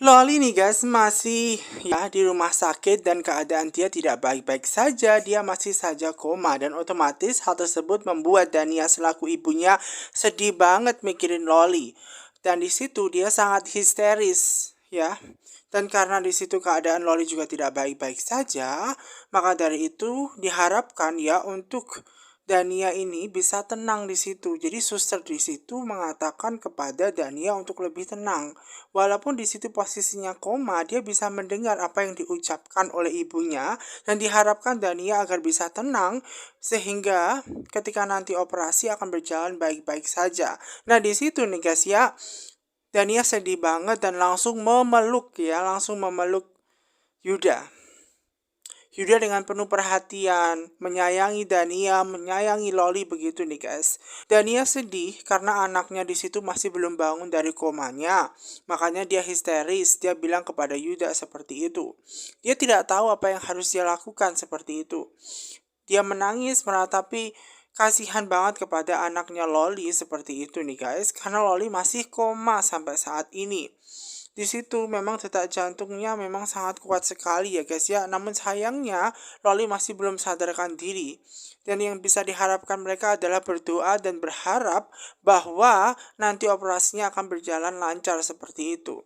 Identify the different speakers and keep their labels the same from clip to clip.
Speaker 1: Loli nih guys masih ya di rumah sakit dan keadaan dia tidak baik-baik saja. Dia masih saja koma dan otomatis hal tersebut membuat Dania selaku ibunya sedih banget mikirin Loli. Dan di situ dia sangat histeris ya. Dan karena di situ keadaan Loli juga tidak baik-baik saja, maka dari itu diharapkan ya untuk Dania ini bisa tenang di situ. Jadi suster di situ mengatakan kepada Dania untuk lebih tenang. Walaupun di situ posisinya koma, dia bisa mendengar apa yang diucapkan oleh ibunya dan diharapkan Dania agar bisa tenang sehingga ketika nanti operasi akan berjalan baik-baik saja. Nah, di situ nih guys ya, Dania sedih banget dan langsung memeluk Yuda. Yuda dengan penuh perhatian, menyayangi Dania, menyayangi Loli begitu nih guys. Dania sedih karena anaknya di situ masih belum bangun dari komanya. Makanya dia histeris, dia bilang kepada Yuda seperti itu. Dia tidak tahu apa yang harus dia lakukan seperti itu. Dia menangis meratapi kasihan banget kepada anaknya Loli seperti itu nih guys. Karena Loli masih koma sampai saat ini. Di situ memang detak jantungnya memang sangat kuat sekali ya guys ya. Namun sayangnya Loli masih belum sadarkan diri. Dan yang bisa diharapkan mereka adalah berdoa dan berharap bahwa nanti operasinya akan berjalan lancar seperti itu.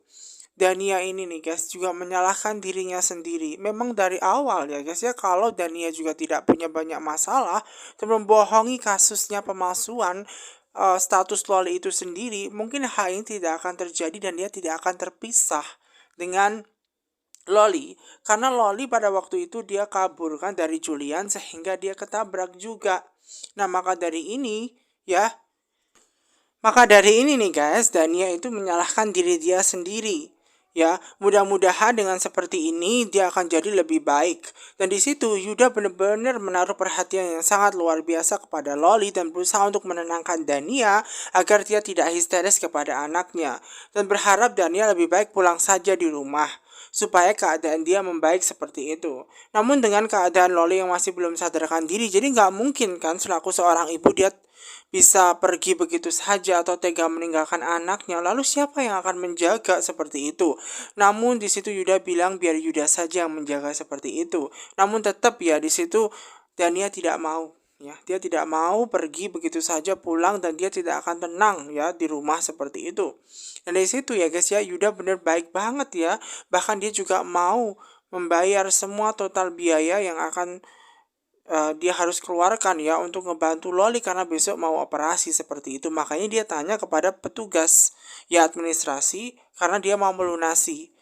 Speaker 1: Dania ini nih guys juga menyalahkan dirinya sendiri. Memang dari awal ya guys ya, kalau Dania juga tidak punya banyak masalah dan membohongi kasusnya pemalsuan status Loli itu sendiri, mungkin hal ini tidak akan terjadi dan dia tidak akan terpisah dengan Loli. Karena Loli pada waktu itu dia kabur kan dari Julian sehingga dia ketabrak juga. Nah, maka dari ini nih guys, Dania itu menyalahkan diri dia sendiri. Ya, mudah-mudahan dengan seperti ini dia akan jadi lebih baik. Dan di situ Yuda benar-benar menaruh perhatian yang sangat luar biasa kepada Loli dan berusaha untuk menenangkan Dania agar dia tidak histeris kepada anaknya. Dan berharap Dania lebih baik pulang saja di rumah supaya keadaan dia membaik seperti itu. Namun dengan keadaan Loli yang masih belum sadarkan diri, jadi nggak mungkin kan selaku seorang ibu dia bisa pergi begitu saja atau tega meninggalkan anaknya. Lalu siapa yang akan menjaga seperti itu? Namun di situ Yuda bilang biar Yuda saja yang menjaga seperti itu. Namun tetap ya di situ Dania tidak mau. Ya, dia tidak mau pergi begitu saja pulang dan dia tidak akan tenang ya di rumah seperti itu. Dan dari situ ya guys ya, Yuda bener baik banget ya. Bahkan dia juga mau membayar semua total biaya yang akan dia harus keluarkan ya untuk ngebantu Loli karena besok mau operasi seperti itu. Makanya dia tanya kepada petugas ya administrasi karena dia mau melunasi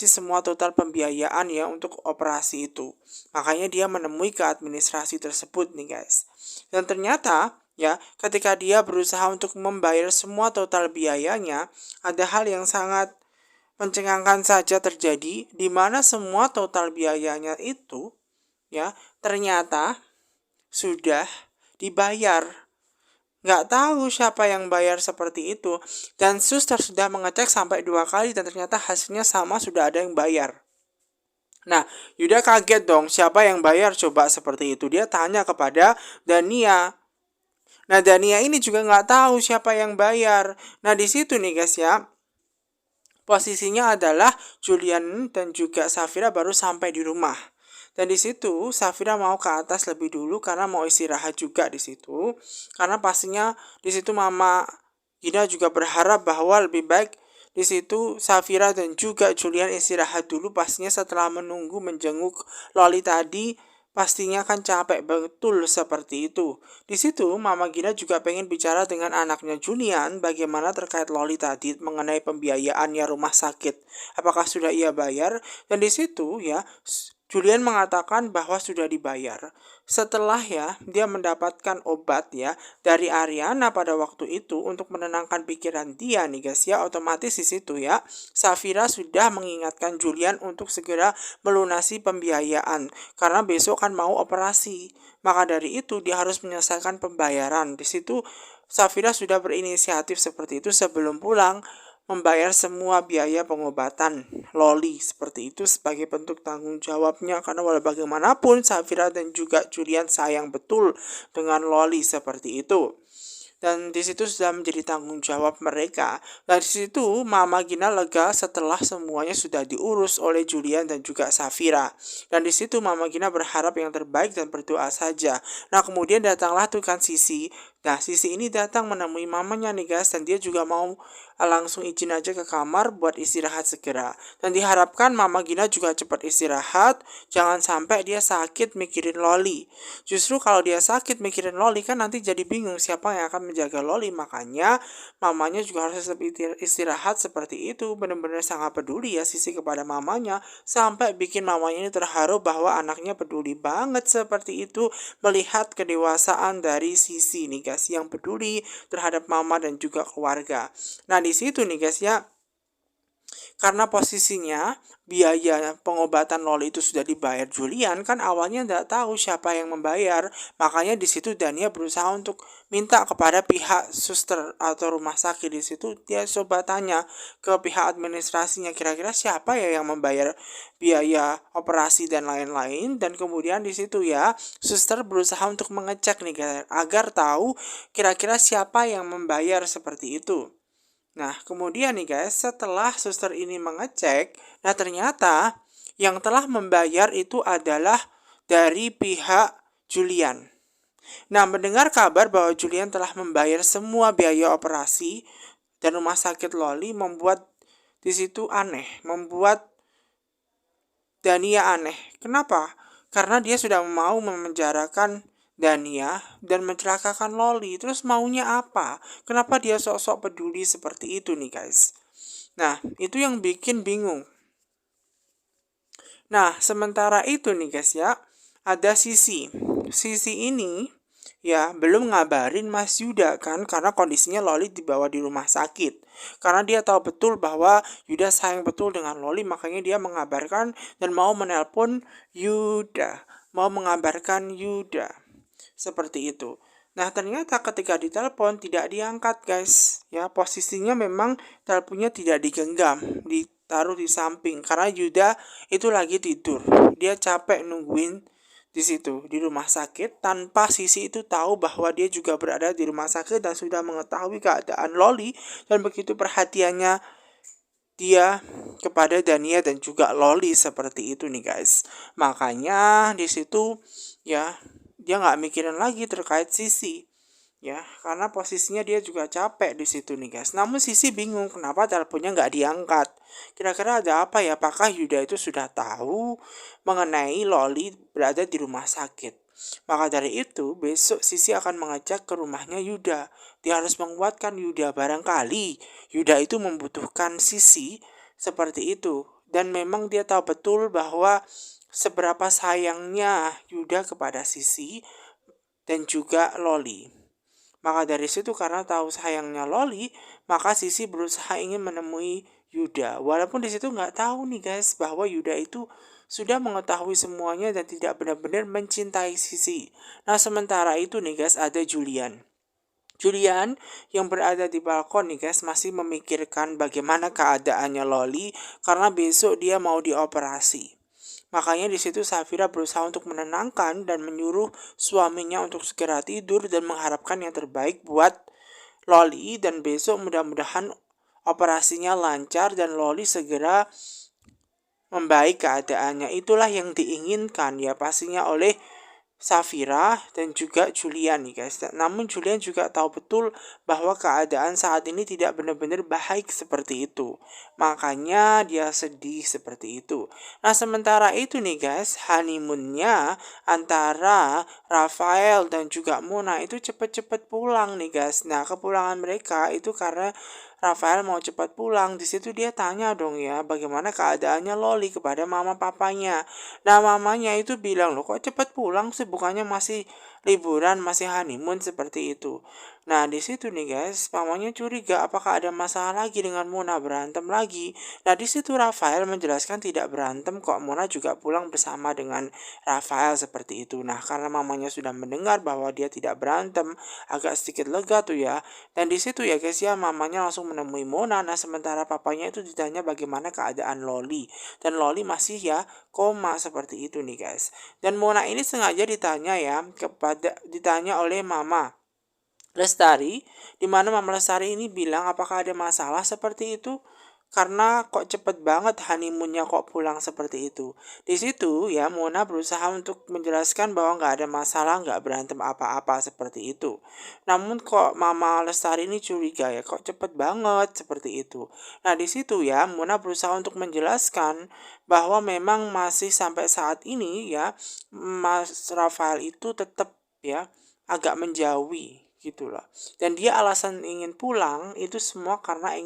Speaker 1: semua total pembiayaan ya untuk operasi itu. Makanya dia menemui ke administrasi tersebut nih guys. Dan ternyata ya ketika dia berusaha untuk membayar semua total biayanya, ada hal yang sangat mencengangkan saja terjadi di mana semua total biayanya itu ya ternyata sudah dibayar. Nggak tahu siapa yang bayar seperti itu. Dan suster sudah mengecek sampai 2 kali dan ternyata hasilnya sama, sudah ada yang bayar. Nah, Yuda kaget dong, siapa yang bayar coba seperti itu. Dia tanya kepada Dania. Nah, Dania ini juga nggak tahu siapa yang bayar. Nah, di situ nih guys ya, posisinya adalah Julian dan juga Safira baru sampai di rumah. Dan di situ Safira mau ke atas lebih dulu karena mau istirahat juga di situ. Karena pastinya di situ Mama Gina juga berharap bahwa lebih baik di situ Safira dan juga Julian istirahat dulu, pastinya setelah menunggu menjenguk Loli tadi pastinya kan capek betul seperti itu. Di situ Mama Gina juga pengen bicara dengan anaknya Julian bagaimana terkait Loli tadi mengenai pembiayaannya rumah sakit. Apakah sudah ia bayar? Dan di situ ya Julian mengatakan bahwa sudah dibayar. Setelah ya dia mendapatkan obat ya dari Ariana pada waktu itu untuk menenangkan pikiran dia nih guys ya, otomatis di situ ya Safira sudah mengingatkan Julian untuk segera melunasi pembiayaan karena besok kan mau operasi. Maka dari itu dia harus menyelesaikan pembayaran. Di situ Safira sudah berinisiatif seperti itu sebelum pulang membayar semua biaya pengobatan Loli seperti itu sebagai bentuk tanggung jawabnya karena walau bagaimanapun Safira dan juga Julian sayang betul dengan Loli seperti itu. dan di situ sudah menjadi tanggung jawab mereka. Dan di situ Mama Gina lega setelah semuanya sudah diurus oleh Julian dan juga Safira. Dan di situ Mama Gina berharap yang terbaik dan berdoa saja. Nah, kemudian datanglah tuh kan Sisi. Nah, Sisi ini datang menemui mamanya nih guys, dan dia juga mau langsung izin aja ke kamar buat istirahat segera. Dan diharapkan Mama Gina juga cepat istirahat, jangan sampai dia sakit mikirin Loli. Justru kalau dia sakit mikirin Loli kan nanti jadi bingung siapa yang akan menjaga Loli. Makanya mamanya juga harus tetap istirahat seperti itu. Benar-benar sangat peduli ya Sisi kepada mamanya, sampai bikin mamanya ini terharu bahwa anaknya peduli banget seperti itu, melihat kedewasaan dari Sisi nih guys, yang peduli terhadap mama dan juga keluarga. Nah, di situ nih guys ya, karena posisinya biaya pengobatan Loli itu sudah dibayar Julian, kan awalnya nggak tahu siapa yang membayar. Makanya di situ Dania berusaha untuk minta kepada pihak suster atau rumah sakit. Di situ dia coba tanya ke pihak administrasinya, kira-kira siapa ya yang membayar biaya operasi dan lain-lain. Dan kemudian di situ ya, suster berusaha untuk mengecek nih guys, agar tahu kira-kira siapa yang membayar seperti itu. Nah, kemudian nih guys, setelah suster ini mengecek, nah ternyata yang telah membayar itu adalah dari pihak Julian. Nah, mendengar kabar bahwa Julian telah membayar semua biaya operasi dan rumah sakit Loli, membuat di situ aneh, membuat Dania aneh. Kenapa? Karena dia sudah mau memenjarakan Dania dan mencelakakan Loli. Terus maunya apa? Kenapa dia sok-sok peduli seperti itu nih guys? Nah, itu yang bikin bingung. Nah, sementara itu nih guys ya, ada Sisi. Sisi ini ya belum ngabarin Mas Yuda kan, karena kondisinya Loli dibawa di rumah sakit. Karena dia tahu betul bahwa Yuda sayang betul dengan Loli, makanya dia mengabarkan dan mau menelpon Yuda, mau mengabarkan Yuda. Seperti itu. Nah, ternyata ketika ditelepon tidak diangkat, guys. Ya, posisinya memang teleponnya tidak digenggam, ditaruh di samping karena Yuda itu lagi tidur. Dia capek nungguin di situ di rumah sakit tanpa Sisi itu tahu bahwa dia juga berada di rumah sakit dan sudah mengetahui keadaan Loli, dan begitu perhatiannya dia kepada Dania dan juga Loli seperti itu nih guys. Makanya di situ ya dia nggak mikirin lagi terkait Sisi ya, karena posisinya dia juga capek di situ nih guys. Namun Sisi bingung kenapa teleponnya nggak diangkat. Kira-kira ada apa ya? Apakah Yuda itu sudah tahu mengenai Loli berada di rumah sakit? Maka dari itu besok Sisi akan mengajak ke rumahnya Yuda. Dia harus menguatkan Yuda, barangkali Yuda itu membutuhkan Sisi seperti itu. Dan memang dia tahu betul bahwa seberapa sayangnya Yuda kepada Sisi dan juga Loli. Maka dari situ karena tahu sayangnya Loli, maka Sisi berusaha ingin menemui Yuda. Walaupun di situ nggak tahu nih guys bahwa Yuda itu sudah mengetahui semuanya dan tidak benar-benar mencintai Sisi. Nah, sementara itu nih guys, ada Julian. Julian yang berada di balkon nih guys masih memikirkan bagaimana keadaannya Loli karena besok dia mau dioperasi. Makanya di situ Safira berusaha untuk menenangkan dan menyuruh suaminya untuk segera tidur dan mengharapkan yang terbaik buat Loli, dan besok mudah-mudahan operasinya lancar dan Loli segera membaik keadaannya. Itulah yang diinginkan ya pastinya oleh Safira dan juga Julian nih guys. Namun Julian juga tahu betul bahwa keadaan saat ini tidak benar-benar baik seperti itu. Makanya dia sedih seperti itu. Nah, sementara itu nih guys, honeymoonnya antara Rafael dan juga Mona itu cepet-cepet pulang nih guys. Nah, kepulangan mereka itu karena Rafael mau cepat pulang. Di situ dia tanya dong ya, bagaimana keadaannya Loli kepada mama papanya. Nah, mamanya itu bilang, loh kok cepat pulang sih, bukannya masih liburan, masih honeymoon seperti itu. Nah, di situ nih guys, mamanya curiga apakah ada masalah lagi dengan Mona, berantem lagi. Nah, di situ Rafael menjelaskan tidak berantem kok, Mona juga pulang bersama dengan Rafael seperti itu. Nah, karena mamanya sudah mendengar bahwa dia tidak berantem, agak sedikit lega tuh ya. Dan di situ ya guys ya, mamanya langsung menemui Mona. Nah, sementara papanya itu ditanya bagaimana keadaan Loli. Dan Loli masih ya koma seperti itu nih guys. Dan Mona ini sengaja ditanya oleh mama. Lestari, di mana Mama Lestari ini bilang apakah ada masalah seperti itu? Karena kok cepet banget honeymoonnya kok pulang seperti itu. Di situ ya Mona berusaha untuk menjelaskan bahwa nggak ada masalah, nggak berantem apa-apa seperti itu. Namun kok Mama Lestari ini curiga ya, kok cepet banget seperti itu. Nah di situ ya Mona berusaha untuk menjelaskan bahwa memang masih sampai saat ini ya Mas Rafael itu tetap ya agak menjauhi gitu loh. Dan dia alasan ingin pulang itu semua karena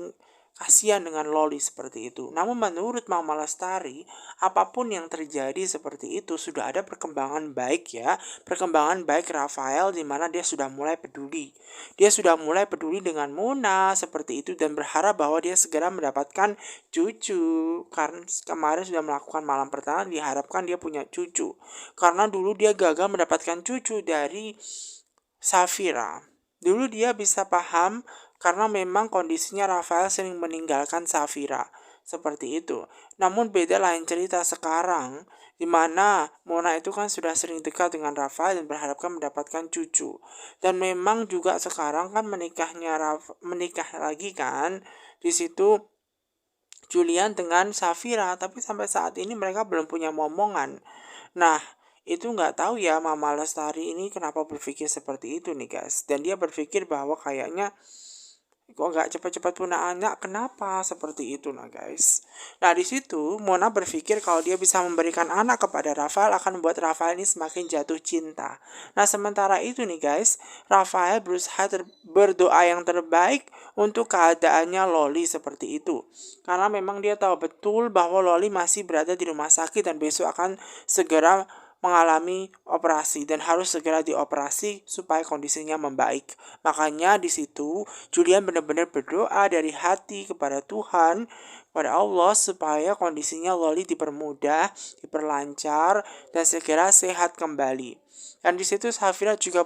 Speaker 1: kasihan dengan Loli seperti itu. Namun menurut Mama Lestari, apapun yang terjadi seperti itu sudah ada perkembangan baik ya. Perkembangan baik Rafael di mana dia sudah mulai peduli. Dia sudah mulai peduli dengan Mona seperti itu dan berharap bahwa dia segera mendapatkan cucu. Karena kemarin sudah melakukan malam pertama diharapkan dia punya cucu. Karena dulu dia gagal mendapatkan cucu dari Safira. Dulu dia bisa paham karena memang kondisinya Rafael sering meninggalkan Safira. Seperti itu. Namun beda lain cerita sekarang, di mana Mona itu kan sudah sering dekat dengan Rafael dan berharapkan mendapatkan cucu. Dan memang juga sekarang kan menikah lagi kan. Di situ Julian dengan Safira, tapi sampai saat ini mereka belum punya momongan. Nah, itu nggak tahu ya Mama Lestari ini kenapa berpikir seperti itu nih guys. Dan dia berpikir bahwa kayaknya kok nggak cepat-cepat punya anak, kenapa seperti itu nah guys. Nah di situ Mona berpikir kalau dia bisa memberikan anak kepada Rafael akan membuat Rafael ini semakin jatuh cinta. Nah sementara itu nih guys, Rafael berusaha berdoa yang terbaik untuk keadaannya Loli seperti itu. Karena memang dia tahu betul bahwa Loli masih berada di rumah sakit dan besok akan segera mengalami operasi dan harus segera dioperasi supaya kondisinya membaik. Makanya di situ Julian benar-benar berdoa dari hati kepada Tuhan, kepada Allah supaya kondisinya Loli dipermudah, diperlancar dan segera sehat kembali. Dan di situ Safira juga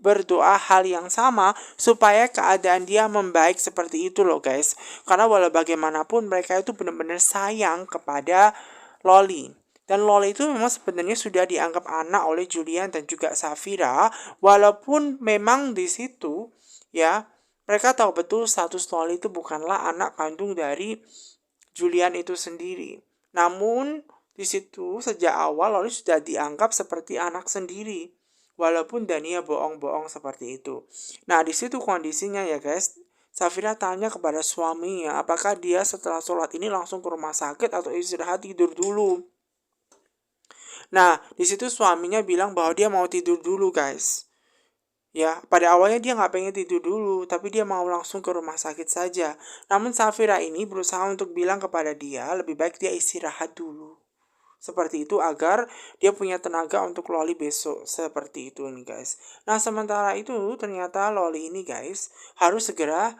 Speaker 1: berdoa hal yang sama supaya keadaan dia membaik seperti itu loh guys. Karena walau bagaimanapun mereka itu benar-benar sayang kepada Loli. Dan Loli itu memang sebenarnya sudah dianggap anak oleh Julian dan juga Safira, walaupun memang di situ ya mereka tahu betul status Loli itu bukanlah anak kandung dari Julian itu sendiri. Namun di situ sejak awal Loli sudah dianggap seperti anak sendiri. Walaupun Dania bohong-bohong seperti itu. Nah di situ kondisinya ya guys. Safira tanya kepada suaminya apakah dia setelah sholat ini langsung ke rumah sakit atau istirahat tidur dulu. Nah, di situ suaminya bilang bahwa dia mau tidur dulu, guys. Ya, pada awalnya dia nggak pengen tidur dulu, tapi dia mau langsung ke rumah sakit saja. Namun Safira ini berusaha untuk bilang kepada dia, lebih baik dia istirahat dulu. Seperti itu agar dia punya tenaga untuk Loli besok. Seperti itu nih guys. Nah, sementara itu ternyata Loli ini guys harus segera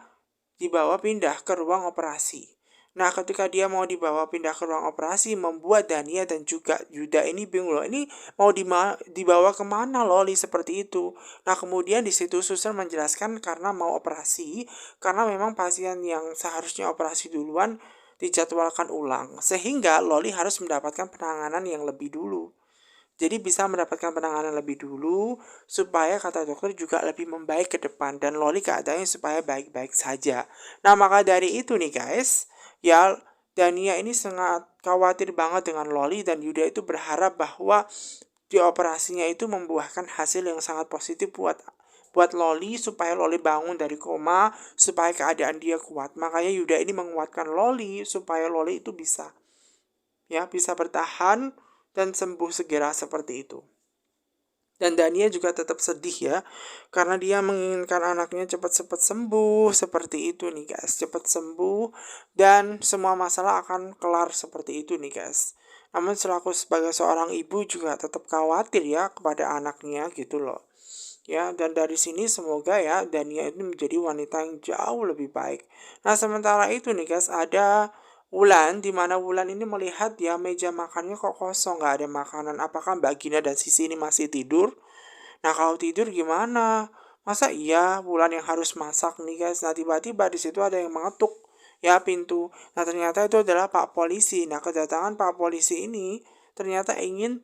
Speaker 1: dibawa pindah ke ruang operasi. Nah, ketika dia mau dibawa pindah ke ruang operasi, membuat Dania dan juga Yuda ini bingung loh. Ini mau dibawa kemana Loli seperti itu. Nah, kemudian di situ suster menjelaskan karena mau operasi, karena memang pasien yang seharusnya operasi duluan dijadwalkan ulang. Sehingga Loli harus mendapatkan penanganan yang lebih dulu. Jadi bisa mendapatkan penanganan lebih dulu supaya kata dokter juga lebih membaik ke depan dan Loli keadaannya supaya baik-baik saja. Nah maka dari itu nih guys, ya Dania ini sangat khawatir banget dengan Loli dan Yuda itu berharap bahwa di operasinya itu membuahkan hasil yang sangat positif buat Loli supaya Loli bangun dari koma supaya keadaan dia kuat. Makanya Yuda ini menguatkan Loli supaya Loli itu bisa bertahan dan sembuh segera seperti itu. Dan Dania juga tetap sedih ya, karena dia menginginkan anaknya cepat-cepat sembuh seperti itu nih guys, cepat sembuh dan semua masalah akan kelar seperti itu nih guys. Namun selaku sebagai seorang ibu juga tetap khawatir ya kepada anaknya gitu loh. Ya, dan dari sini semoga ya Dania itu menjadi wanita yang jauh lebih baik. Nah, sementara itu nih guys, ada Wulan, di mana Wulan ini melihat ya meja makannya kok kosong, nggak ada makanan. Apakah Mbak Gina dan Sisi ini masih tidur? Nah, kalau tidur gimana? Masa iya Wulan yang harus masak nih guys? Nah, tiba-tiba di situ ada yang mengetuk ya pintu. Nah, ternyata itu adalah Pak Polisi. Nah, kedatangan Pak Polisi ini ternyata ingin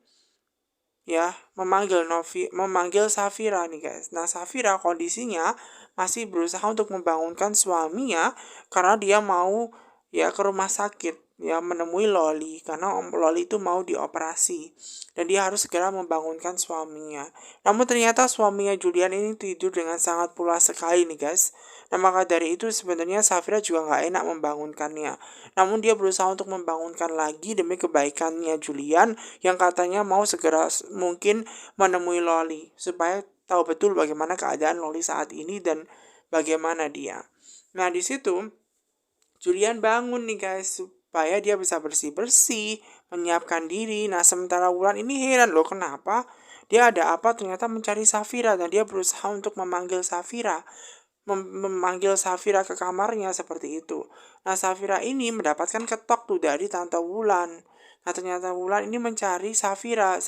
Speaker 1: ya memanggil Safira nih guys. Nah, Safira kondisinya masih berusaha untuk membangunkan suaminya karena dia mau ya ke rumah sakit ya menemui Loli karena Loli itu mau dioperasi dan dia harus segera membangunkan suaminya. Namun ternyata suaminya Julian ini tidur dengan sangat pulas sekali nih guys. Nah, maka dari itu sebenarnya Safira juga nggak enak membangunkannya. Namun dia berusaha untuk membangunkan lagi demi kebaikannya Julian yang katanya mau segera mungkin menemui Loli supaya tahu betul bagaimana keadaan Loli saat ini dan bagaimana dia. Nah, di situ Julian bangun nih guys supaya dia bisa bersih-bersih, menyiapkan diri. Nah, sementara Wulan ini heran loh kenapa dia ada apa ternyata mencari Safira dan dia berusaha untuk memanggil Safira. Memanggil Safira ke kamarnya seperti itu. Nah, Safira ini mendapatkan ketok tuh dari Tante Wulan. Nah, ternyata Wulan ini mencari Safira.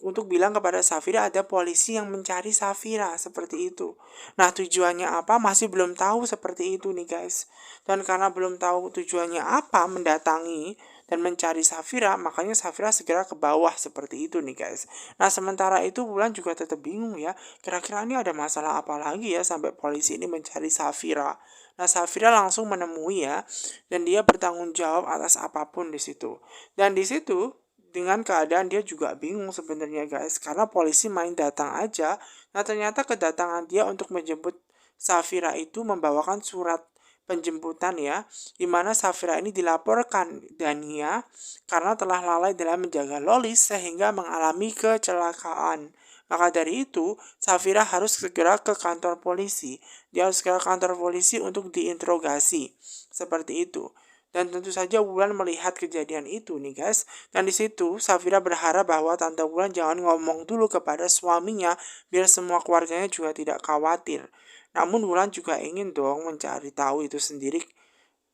Speaker 1: Untuk bilang kepada Safira ada polisi yang mencari Safira seperti itu. Nah, tujuannya apa masih belum tahu seperti itu nih guys. Dan karena belum tahu tujuannya apa mendatangi dan mencari Safira, makanya Safira segera ke bawah seperti itu nih guys. Nah, sementara itu Wulan juga tetap bingung ya. Kira-kira ini ada masalah apa lagi ya sampai polisi ini mencari Safira. Nah, Safira langsung menemui ya dan dia bertanggung jawab atas apapun di situ. Dan di situ dengan keadaan dia juga bingung sebenarnya guys karena polisi main datang aja. Nah, ternyata kedatangan dia untuk menjemput Safira itu membawakan surat penjemputan ya, di mana Safira ini dilaporkan Dania karena telah lalai dalam menjaga Lolis sehingga mengalami kecelakaan. Maka dari itu, Safira harus segera ke kantor polisi. Dia harus segera ke kantor polisi untuk diinterogasi. Seperti itu. Dan tentu saja Wulan melihat kejadian itu nih guys. Dan di situ Safira berharap bahwa Tante Wulan jangan ngomong dulu kepada suaminya biar semua keluarganya juga tidak khawatir. Namun Wulan juga ingin dong mencari tahu itu sendiri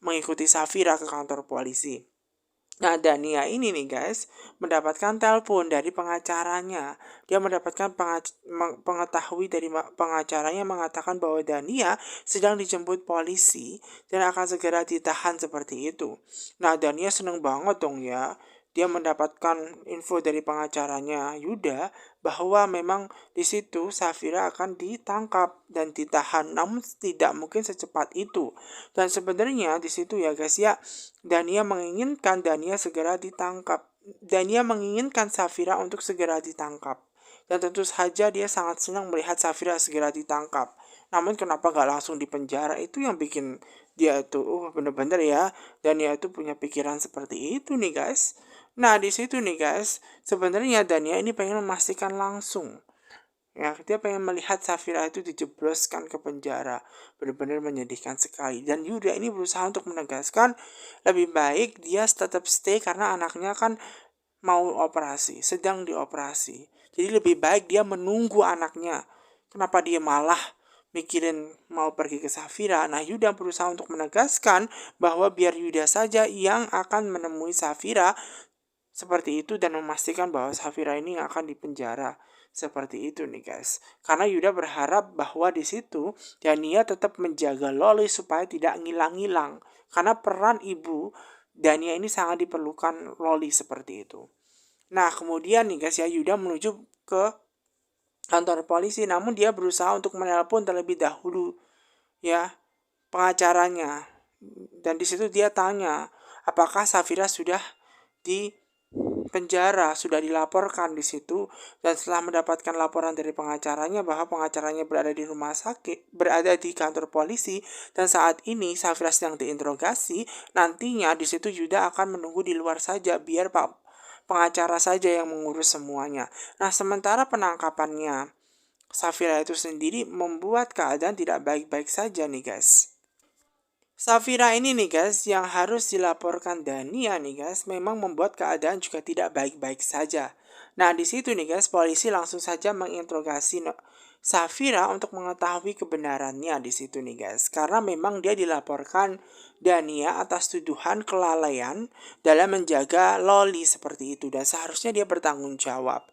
Speaker 1: mengikuti Safira ke kantor polisi. Nah, Dania ini nih guys, mendapatkan telepon dari pengacaranya. Dia mendapatkan pengetahui dari pengacaranya mengatakan bahwa Dania sedang dijemput polisi dan akan segera ditahan seperti itu. Nah, Dania seneng banget dong ya. Dia mendapatkan info dari pengacaranya Yuda bahwa memang di situ Safira akan ditangkap dan ditahan, namun tidak mungkin secepat itu. Dan sebenarnya di situ ya guys ya, Dania segera ditangkap. Dania menginginkan Safira untuk segera ditangkap. Dan tentu saja dia sangat senang melihat Safira segera ditangkap. Namun kenapa gak langsung dipenjara, itu yang bikin dia itu bener-bener ya. Dania itu punya pikiran seperti itu nih guys. Nah, di situ nih guys, sebenarnya Dania ini pengen memastikan langsung. Ya, dia pengen melihat Safira itu dijebloskan ke penjara. Benar-benar menyedihkan sekali. Dan Yuda ini berusaha untuk menegaskan lebih baik dia tetap stay karena anaknya kan mau operasi, sedang dioperasi. Jadi lebih baik dia menunggu anaknya. Kenapa dia malah mikirin mau pergi ke Safira? Nah, Yuda berusaha untuk menegaskan bahwa biar Yuda saja yang akan menemui Safira seperti itu dan memastikan bahwa Safira ini akan dipenjara. Seperti itu nih guys. Karena Yuda berharap bahwa di situ Dania tetap menjaga Loli supaya tidak ngilang-ngilang. Karena peran ibu Dania ini sangat diperlukan Loli seperti itu. Nah, kemudian nih guys ya, Yuda menuju ke kantor polisi, namun dia berusaha untuk menelpon terlebih dahulu ya pengacaranya. Dan di situ dia tanya, apakah Safira sudah di penjara, sudah dilaporkan di situ. Dan setelah mendapatkan laporan dari pengacaranya bahwa pengacaranya berada di rumah sakit, berada di kantor polisi, dan saat ini Safira sedang diinterogasi, nantinya di situ Yuda akan menunggu di luar saja biar Pak pengacara saja yang mengurus semuanya. Nah, sementara penangkapannya Safira itu sendiri membuat keadaan tidak baik-baik saja nih guys. Safira ini nih guys yang harus dilaporkan Dania nih guys memang membuat keadaan juga tidak baik-baik saja. Nah, di situ nih guys polisi langsung saja menginterogasi Safira untuk mengetahui kebenarannya di situ nih guys. Karena memang dia dilaporkan Dania atas tuduhan kelalaian dalam menjaga Loli seperti itu dan seharusnya dia bertanggung jawab.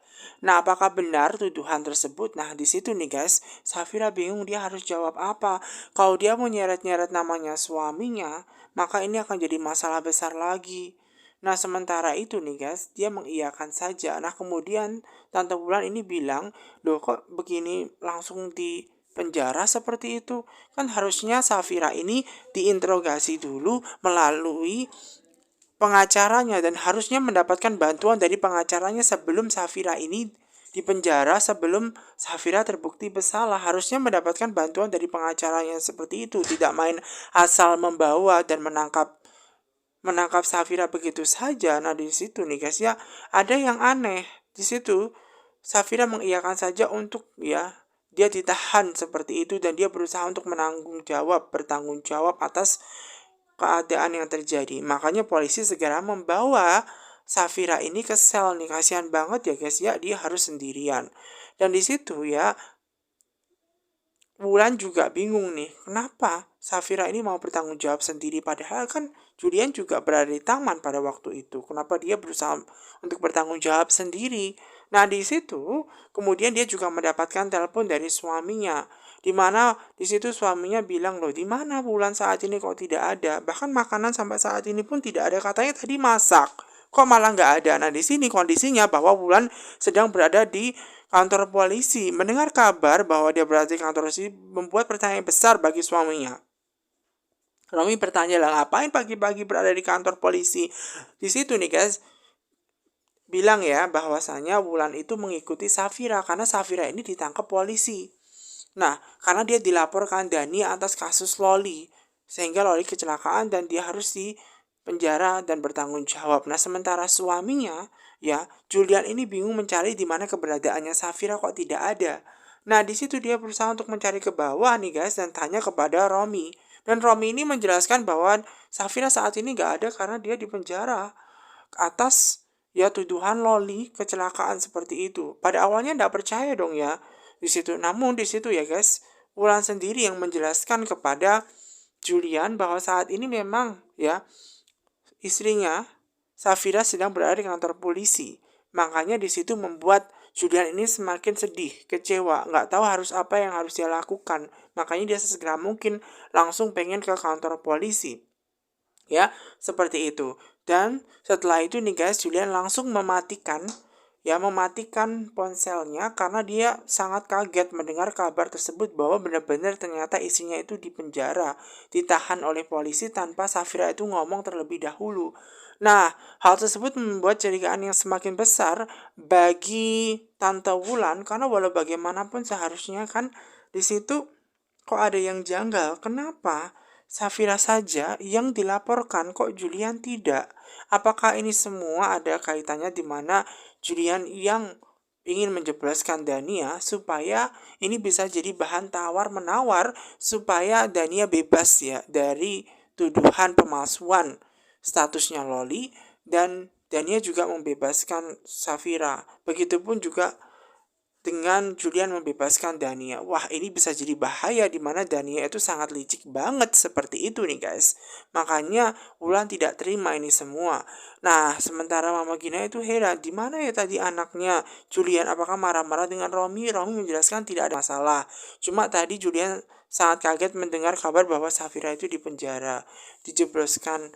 Speaker 1: Nah, apakah benar tuduhan tersebut? Nah, di situ nih guys, Safira bingung dia harus jawab apa. Kalau dia mau nyeret-nyeret namanya suaminya, maka ini akan jadi masalah besar lagi. Nah, sementara itu nih guys, dia mengiyakan saja. Nah, kemudian Tante Wulan ini bilang, loh kok begini langsung di penjara seperti itu? Kan harusnya Safira ini diinterogasi dulu melalui pengacaranya dan harusnya mendapatkan bantuan dari pengacaranya sebelum Safira ini di penjara, sebelum Safira terbukti bersalah. Harusnya mendapatkan bantuan dari pengacaranya seperti itu, tidak main asal membawa dan menangkap Safira begitu saja. Nah, di situ nih guys ya, ada yang aneh. Di situ Safira mengiyakan saja untuk dia ditahan seperti itu dan dia berusaha untuk bertanggung jawab atas keadaan yang terjadi. Makanya polisi segera membawa Safira ini ke sel nih. Kasihan banget ya guys ya, dia harus sendirian. Dan di situ ya Wulan juga bingung nih, kenapa Safira ini mau bertanggung jawab sendiri padahal kan Julian juga berada di taman pada waktu itu. Kenapa dia berusaha untuk bertanggung jawab sendiri? Nah, di situ kemudian dia juga mendapatkan telepon dari suaminya, di mana di situ suaminya bilang, loh di mana Wulan saat ini kok tidak ada? Bahkan makanan sampai saat ini pun tidak ada, katanya tadi masak. Kok malah nggak ada? Nah, di sini kondisinya bahwa Wulan sedang berada di kantor polisi. Mendengar kabar bahwa dia berada di kantor polisi membuat pertanyaan besar bagi suaminya. Romi bertanya, lah ngapain pagi-pagi berada di kantor polisi? Di situ nih guys, bilang ya bahwasanya Wulan itu mengikuti Safira karena Safira ini ditangkap polisi. Nah, karena dia dilaporkan Dani atas kasus Loli, sehingga Loli kecelakaan dan dia harus di penjara dan bertanggung jawab. Nah, sementara suaminya, Julian ini bingung mencari di mana keberadaannya Safira kok tidak ada. Nah, di situ dia berusaha untuk mencari ke bawah nih guys dan tanya kepada Romi. Dan Romi ini menjelaskan bahwa Safira saat ini gak ada karena dia di penjara atas tuduhan Loli kecelakaan seperti itu. Pada awalnya tidak percaya dong ya di situ. Namun di situ ya guys, Wulan sendiri yang menjelaskan kepada Julian bahwa saat ini memang istrinya Safira sedang berada di kantor polisi. Makanya di situ membuat Julian ini semakin sedih, kecewa, nggak tahu harus apa yang harus dia lakukan. Makanya dia sesegera mungkin langsung pengen ke kantor polisi. Ya, seperti itu. Dan setelah itu nih guys, Julian langsung mematikan ponselnya karena dia sangat kaget mendengar kabar tersebut bahwa benar-benar ternyata istrinya itu di penjara, ditahan oleh polisi tanpa Safira itu ngomong terlebih dahulu. Nah, hal tersebut membuat curigaan yang semakin besar bagi Tante Wulan karena walau bagaimanapun seharusnya kan di situ kok ada yang janggal. Kenapa Safira saja yang dilaporkan kok Julian tidak? Apakah ini semua ada kaitannya di mana Julian yang ingin menjebloskan Dania supaya ini bisa jadi bahan tawar-menawar supaya Dania bebas ya dari tuduhan pemalsuan statusnya Loli dan Dania juga membebaskan Safira. Begitupun juga dengan Julian membebaskan Dania. Wah, ini bisa jadi bahaya di mana Dania itu sangat licik banget seperti itu nih guys. Makanya Wulan tidak terima ini semua. Nah, sementara Mama Gina itu heran, di mana ya tadi anaknya Julian? Apakah marah-marah dengan Romi? Romi menjelaskan tidak ada masalah. Cuma tadi Julian sangat kaget mendengar kabar bahwa Safira itu di penjara, dijebloskan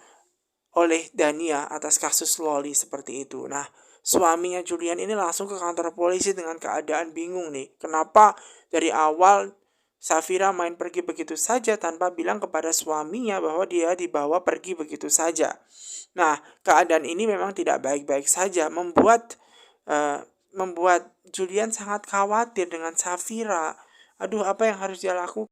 Speaker 1: oleh Dania atas kasus Loli seperti itu. Nah, suaminya Julian ini langsung ke kantor polisi dengan keadaan bingung nih. Kenapa dari awal Safira main pergi begitu saja tanpa bilang kepada suaminya bahwa dia dibawa pergi begitu saja. Nah, keadaan ini memang tidak baik-baik saja, membuat Julian sangat khawatir dengan Safira. Aduh, apa yang harus dia lakukan?